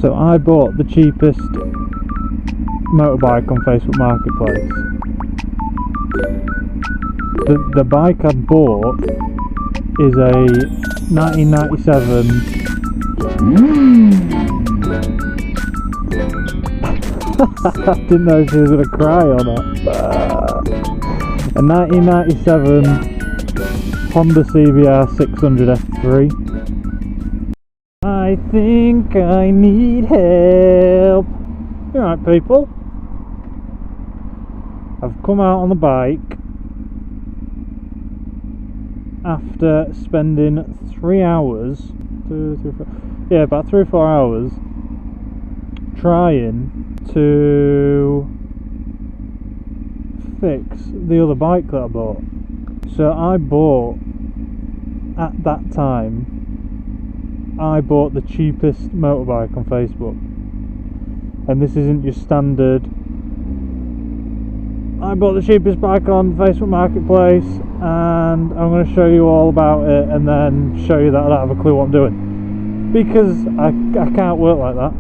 So I bought the cheapest motorbike on Facebook Marketplace. The bike I bought is a 1997 I didn't know she was going to cry or not. A 1997 Honda CBR 600 F3. I think I need help. Alright people, I've come out on the bike after spending 3 hours, about 3 or 4 hours trying to fix the other bike that I bought. So at that time I bought the cheapest motorbike on Facebook, and this isn't your standard I bought the cheapest bike on Facebook Marketplace and I'm going to show you all about it and then show you that I don't have a clue what I'm doing, because I can't work like that,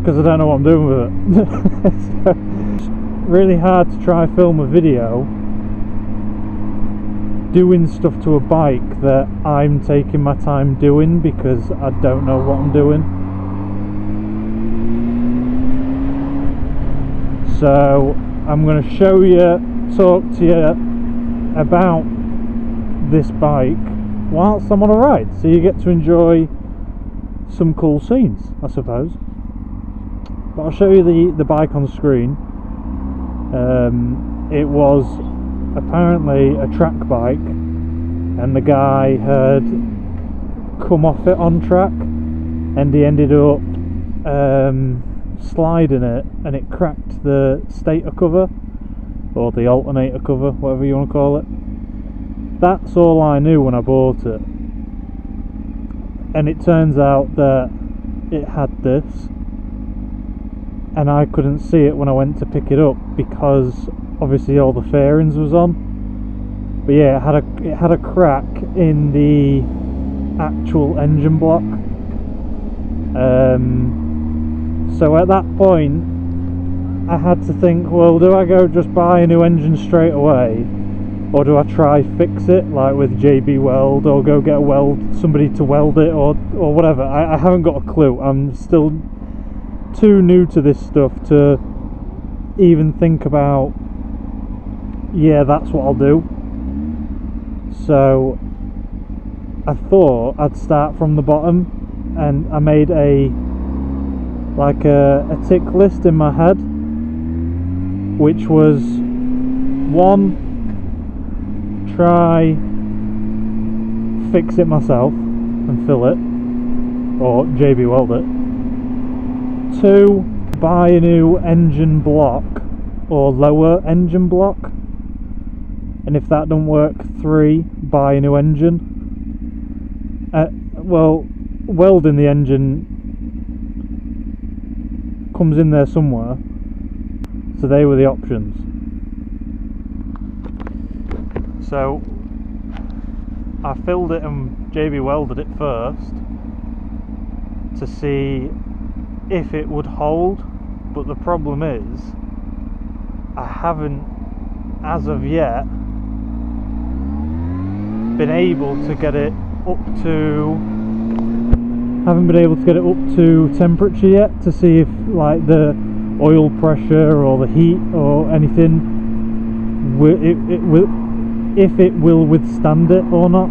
because I don't know what I'm doing with it. So, it's really hard to try film a video doing stuff to a bike that I'm taking my time doing because I don't know what I'm doing. So I'm going to show you, talk to you about this bike whilst I'm on a ride, so you get to enjoy some cool scenes, I suppose. But I'll show you the bike on the screen. It was apparently a track bike, and the guy had come off it on track and he ended up sliding it, and it cracked the stator cover or the alternator cover, whatever you want to call it. That's all I knew when I bought it, and it turns out that it had this, and I couldn't see it when I went to pick it up because obviously all the fairings was on. But yeah, it had a crack in the actual engine block. So at that point I had to think, well, do I go just buy a new engine straight away, or do I try fix it like with JB Weld, or go get somebody to weld it, or whatever. I haven't got a clue. I'm still too new to this stuff to even think about, yeah, that's what I'll do. So I thought I'd start from the bottom, and I made a tick list in my head, which was 1, try fix it myself and fill it, or JB Weld it. 2, buy a new engine block or lower engine block, and if that don't work, 3, buy a new engine. Well, welding the engine comes in there somewhere, so they were the options. So I filled it and JB welded it first to see if it would hold, but the problem is I haven't, as of yet, been able to get it up to temperature yet, to see if like the oil pressure or the heat or anything if it will withstand it or not.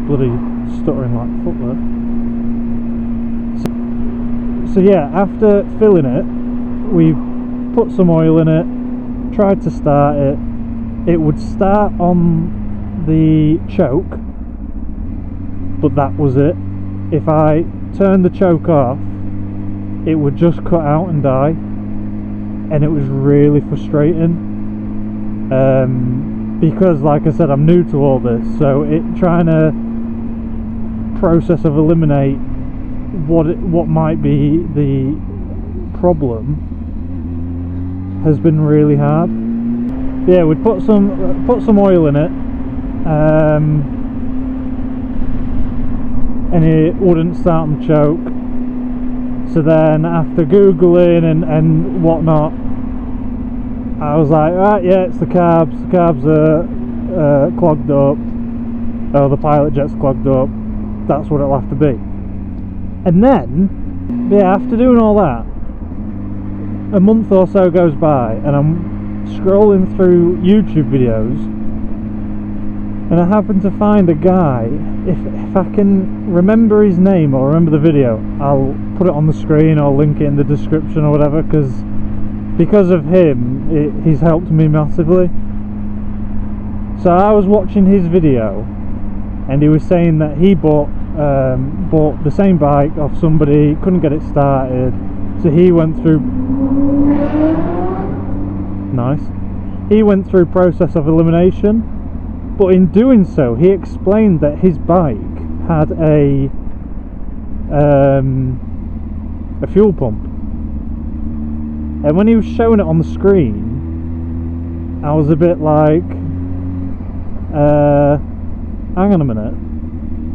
Bloody stuttering like fuck there. So yeah, after filling it, we put some oil in it, tried to start it. It would start on the choke, but that was it. If I turned the choke off, it would just cut out and die, and it was really frustrating, because like I said, I'm new to all this, so trying to process of eliminate what might be the problem has been really hard. Yeah, we'd put some oil in it, and it wouldn't start on the choke, So then after Googling and whatnot, I was like, right, yeah, it's the carbs. The carbs are clogged up. Oh, the pilot jet's clogged up. That's what it'll have to be. And then, yeah, after doing all that, a month or so goes by, and I'm scrolling through YouTube videos, and I happen to find a guy. If I can remember his name or remember the video, I'll put it on the screen or link it in the description or whatever, because of him, he's helped me massively. So I was watching his video, and he was saying that he bought the same bike off somebody, couldn't get it started, so he went through process of elimination. But in doing so, he explained that his bike had a fuel pump, and when he was showing it on the screen, I was a bit like, hang on a minute,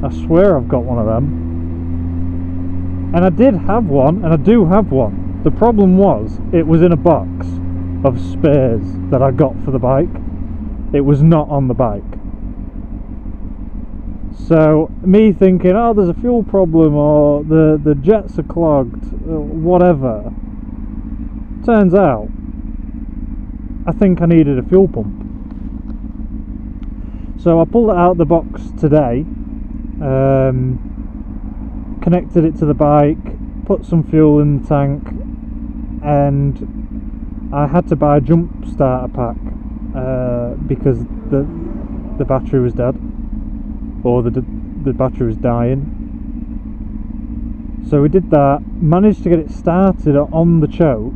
I swear I've got one of them. And I did have one, and I do have one. The problem was, it was in a box of spares that I got for the bike. It was not on the bike. So me thinking, oh, there's a fuel problem, or the jets are clogged, whatever. Turns out, I think I needed a fuel pump. So I pulled it out of the box today, connected it to the bike, put some fuel in the tank, and I had to buy a jump starter pack because the battery was dead, or the battery was dying. So we did that, managed to get it started on the choke,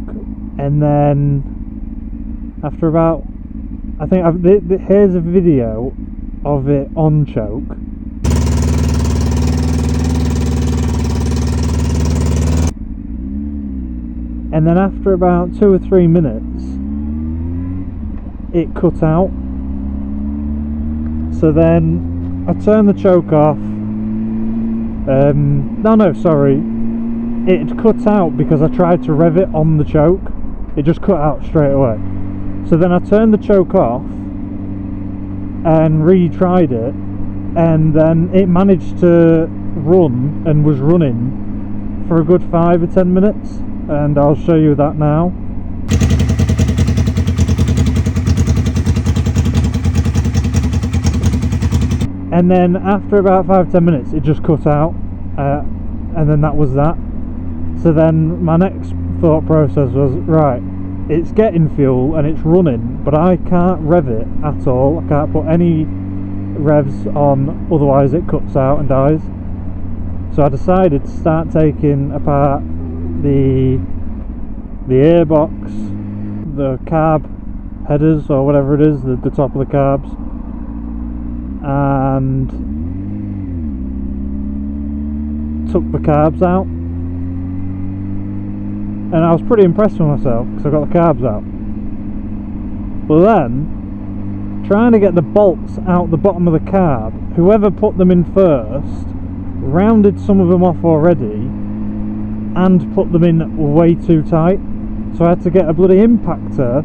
and then after about, I think here's a video of it on choke. And then after about 2 or 3 minutes, it cut out. So then I turned the choke off. It cut out because I tried to rev it on the choke. It just cut out straight away. So then I turned the choke off and retried it, and then it managed to run and was running for a good 5 or 10 minutes, and I'll show you that now. And then after about 5-10 minutes it just cut out, and then that was that. So then my next thought process was, right, it's getting fuel and it's running, but I can't rev it at all. I can't put any revs on, otherwise it cuts out and dies. So I decided to start taking apart the airbox, the carb headers or whatever it is, the top of the carbs, and took the carbs out. And I was pretty impressed with myself because I got the carbs out. But then, trying to get the bolts out the bottom of the carb, whoever put them in first rounded some of them off already and put them in way too tight. So I had to get a bloody impactor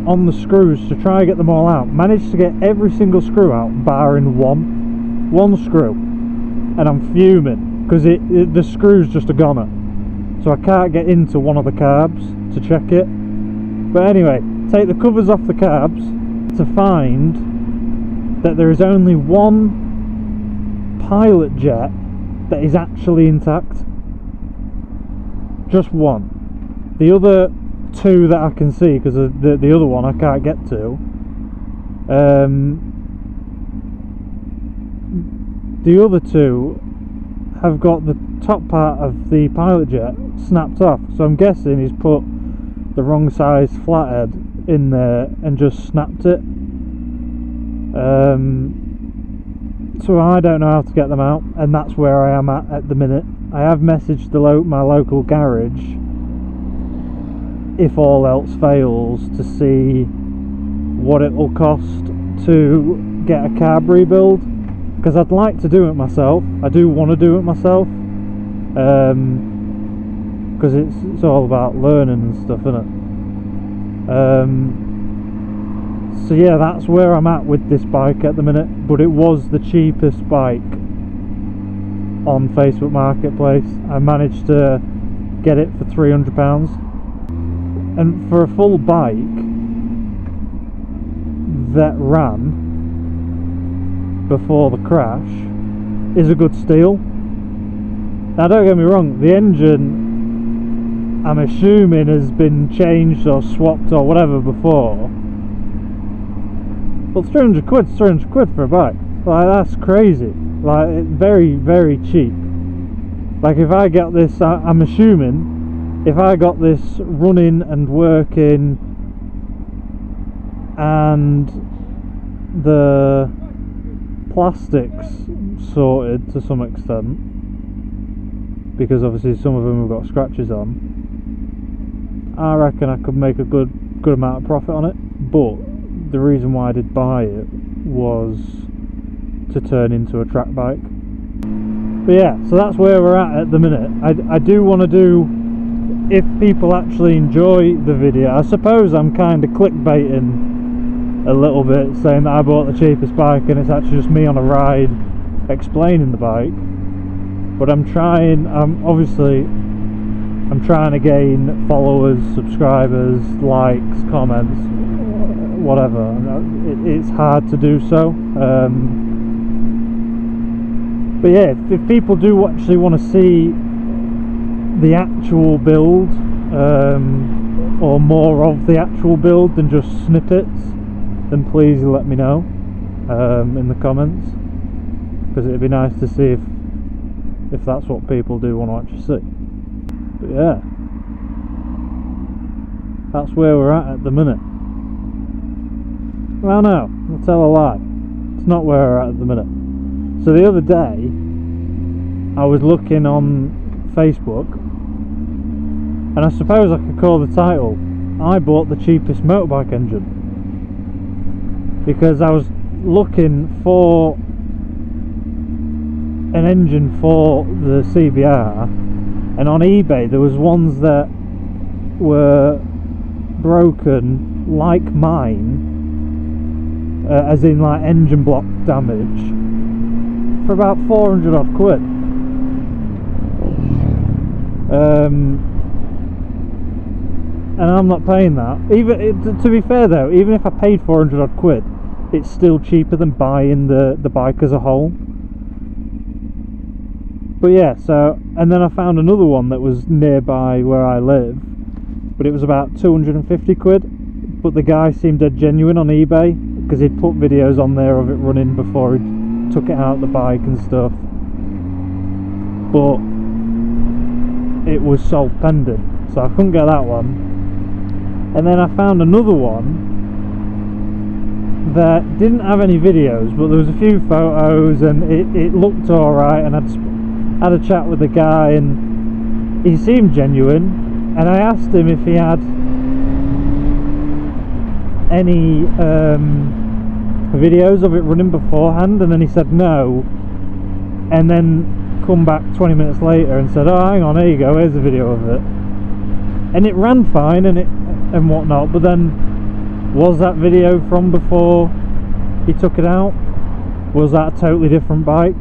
on the screws to try and get them all out. Managed to get every single screw out barring one screw, and I'm fuming because the screw's just a goner. So I can't get into one of the carbs to check it. But anyway, take the covers off the carbs to find that there is only one pilot jet that is actually intact. Just one. The other two that I can see, because the other one I can't get to, the other two have got the top part of the pilot jet snapped off. So I'm guessing he's put the wrong size flathead in there and just snapped it. So I don't know how to get them out, and that's where I am at the minute. I have messaged my local garage, if all else fails, to see what it will cost to get a carb rebuild, because I'd like to do it myself. I do want to do it myself, because it's all about learning and stuff, isn't it? So yeah, that's where I'm at with this bike at the minute, but it was the cheapest bike on Facebook Marketplace. I managed to get it for £300, and for a full bike that ran before the crash is a good steal. Now don't get me wrong, the engine I'm assuming has been changed or swapped or whatever before, but 300 quid's 300 quid for a bike. Like, that's crazy. Like, very, very cheap. Like, if I get this, I'm assuming if I got this running and working and the plastics sorted to some extent, because obviously some of them have got scratches on, I reckon I could make a good amount of profit on it. But the reason why I did buy it was to turn into a track bike. But yeah, so that's where we're at the minute. I do want to do, if people actually enjoy the video, I suppose I'm kind of clickbaiting a little bit, saying that I bought the cheapest bike and it's actually just me on a ride explaining the bike. But I'm trying to gain followers, subscribers, likes, comments, whatever. It's hard to do so. But yeah, if people do actually want to see the actual build, or more of the actual build than just snippets, then please let me know in the comments, because it'd be nice to see if that's what people do want to actually see. But yeah, that's where we're at the minute. Well, no, I'll tell a lie, it's not where we're at the minute. So the other day I was looking on Facebook, and I suppose I could call the title "I bought the cheapest motorbike engine," because I was looking for an engine for the CBR, and on eBay there was ones that were broken like mine, as in like engine block damage, for about 400 odd quid. And I'm not paying that. Even to be fair though, even if I paid 400 odd quid, it's still cheaper than buying the bike as a whole. But yeah, so, and then I found another one that was nearby where I live, but it was about 250 quid. But the guy seemed dead genuine on eBay, because he'd put videos on there of it running before he took it out of the bike and stuff. But it was sold pending, so I couldn't get that one. And then I found another one that didn't have any videos, but there was a few photos and it looked alright, and I'd had a chat with the guy and he seemed genuine, and I asked him if he had any videos of it running beforehand, and then he said no, and then come back 20 minutes later and said, oh hang on, here you go, here's a video of it, and it ran fine and whatnot. But then, was that video from before he took it out? Was that a totally different bike?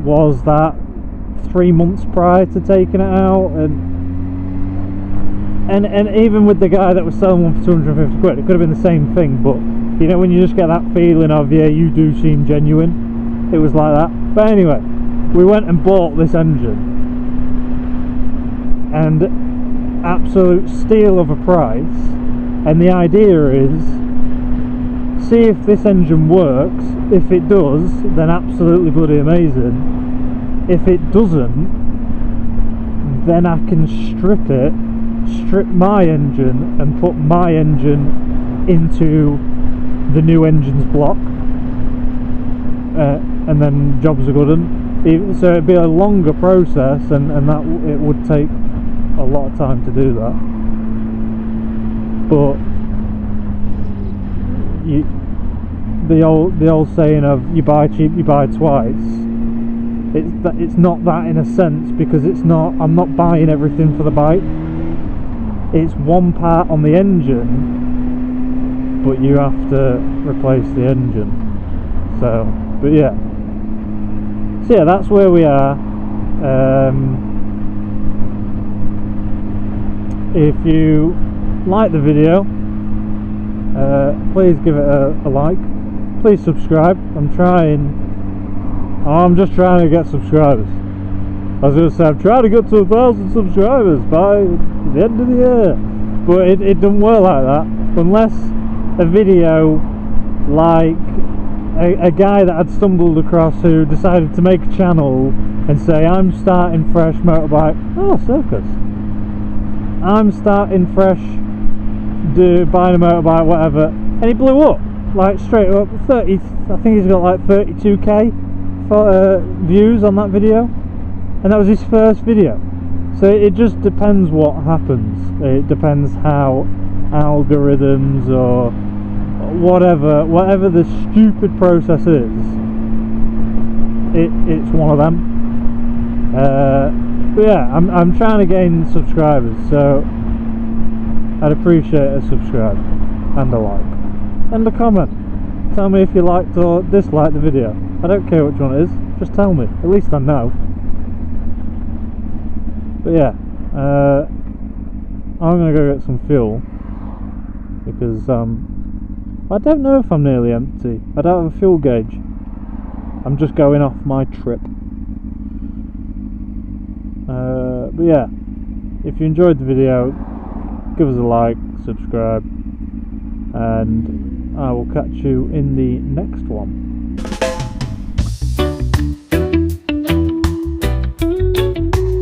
Was that 3 months prior to taking it out? And even with the guy that was selling one for 250 quid, it could have been the same thing. But you know, when you just get that feeling of, yeah, you do seem genuine, it was like that. But anyway, we went and bought this engine, and absolute steal of a price. And the idea is, see if this engine works. If it does, then absolutely bloody amazing. If it doesn't, then I can strip my engine and put my engine into the new engine's block, and then jobs are good. And so it'd be a longer process, and that it would take a lot of time to do that. But the old saying of you buy cheap, you buy twice, it's not that in a sense, because I'm not buying everything for the bike. It's one part on the engine, but you have to replace the engine. So, but yeah. So yeah, that's where we are. If you like the video, please give it a like. Please subscribe. I'm just trying to get subscribers. I was going to say I'm trying to get to 1,000 subscribers by the end of the year, but it doesn't work like that unless a video like a guy that I'd stumbled across who decided to make a channel and say, I'm starting fresh motorbike. Oh, circus. I'm starting fresh, buying a motorbike, whatever, and he blew up, like straight up. 30, I think he's got like 32k for views on that video, and that was his first video. So it just depends what happens. It depends how algorithms or whatever the stupid process is, it's one of them. But yeah, I'm trying to gain subscribers, so I'd appreciate a subscribe and a like and a comment. Tell me if you liked or disliked the video. I don't care which one it is, just tell me, at least I know. But yeah, I'm gonna go get some fuel, because I don't know if I'm nearly empty. I don't have a fuel gauge. I'm just going off my trip. But yeah, if you enjoyed the video, give us a like, subscribe, and I will catch you in the next one.